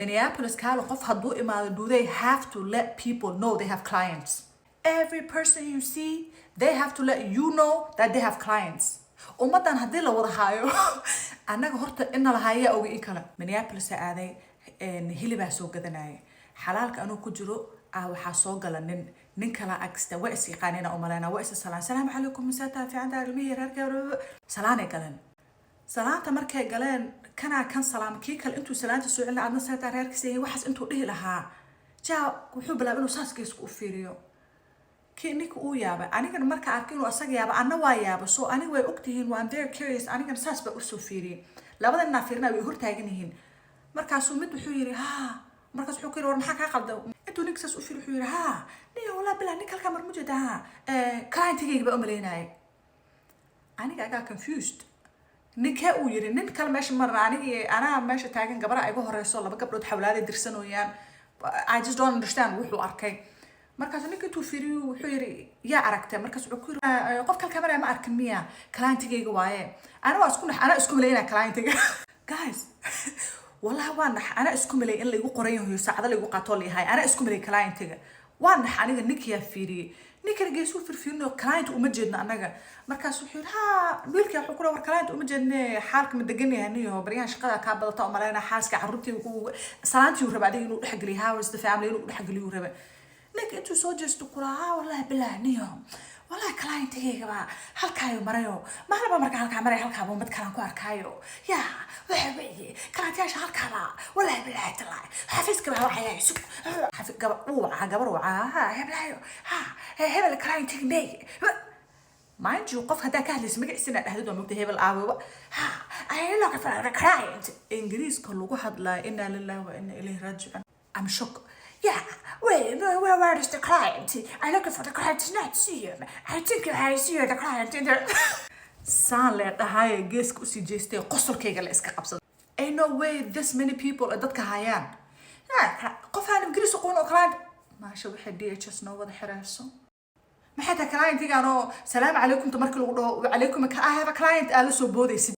Minneapolis كالو قف هدو إما do they have to let people know they have clients. Every person you see, they have to let you know that they have clients. ومدان هدي لو وضحايو أنا هرت إن الهاية أو إيكلا Minneapolis هذا هلي بحسوق كذا حلالك أنا كجرو أو حاسوق لأن نكلا أكست وإسي قانينا أو ملانا وإسي السلام عليكم مساتا في عندها المية ركب سلام كلن سلام تمركي قالين كان سلام كيكل أنتو سلام تسوي لنا عندنا ساتا ركسي وحس أنتو إيه لها جا وحب لا بنو ساس كيسكو فيريو كينك أو يابا أنا كان مركا أركين وأساق يابا أنا وايابا so أنا واي أكتهين وأنا very curious أنا كان ساس بأسو فيري لابد أن نافيرنا ويهور تاجنهين مركا سومد وحيري ها مركا سحوكير ورن حكا قلدو أنتو نكسس وفيري حيري ها ليه ولا بلا نكال كامر موجودة ها كلاينتيجي بقى أمليناي أنا كاكا confused نكا أو يري نكال ماشي مرة أنا ماشي تاجن قبرا أيقو هرسول لبقى بلود حولادي درسنو يان I just don't understand وحو أركي markaas ninka tuu fiiriyo wuxuu yiri yaa aragtay markaas wuxuu ku yiri qofka kamera ma arkin miya clientigeyga waaye ana isku maleeyna clientiga guys wallahi ana isku maleey in la igu qoran yahay saacada la igu qaato leeyahay ana isku maleey clientiga aniga ninkiya fiiriyo ninka geesu firfiirno client uma jeedna anaga markaas wuxuu yiri ha wiilka wuxuu ku war client uma jeedne xaalka ma degan yahay niyo bariyaan shaqada ka badata oo maleeyna xaaska carruurtii uu salaantii uu rabaa inuu dhaxgaliyo how is the family inuu dhaxgaliyo rabaa لك أنتو سوجست كلها والله بالله نيهم والله كلاين تيجي بقى هالكايو مريو ما أنا بمرك هالكاميرا هالكابو متكلم كوار كايو يا وحبي كانت ياش هالكابا والله بالله تلاي حفيز كبر وعيا يسوق حفيز قبر وعا يا بلايو هبل الكلاين تيجي بي ما ينجي وقف هذا كهل اسمه سنة هذا مكتوب هبل عاوي أي لك في الكلاين إنجليز كله واحد لا إنا لله وإنا إليه راجعون I'm shocked. Yeah, where is the client? I'm looking for the client, not see him. I think I see the client in there. Saan the high guess ku si jeste qosol kayga la iska qabsado. Ain't no way this many people dadka hayaan. Qof aan Ingiriis aqoon oo client ma sha wixii DHS noo wada xirayso. Ma xata client-iga ano salaam alaykum markii lagu dhaho alaykum ka ah client aala soo boodaysid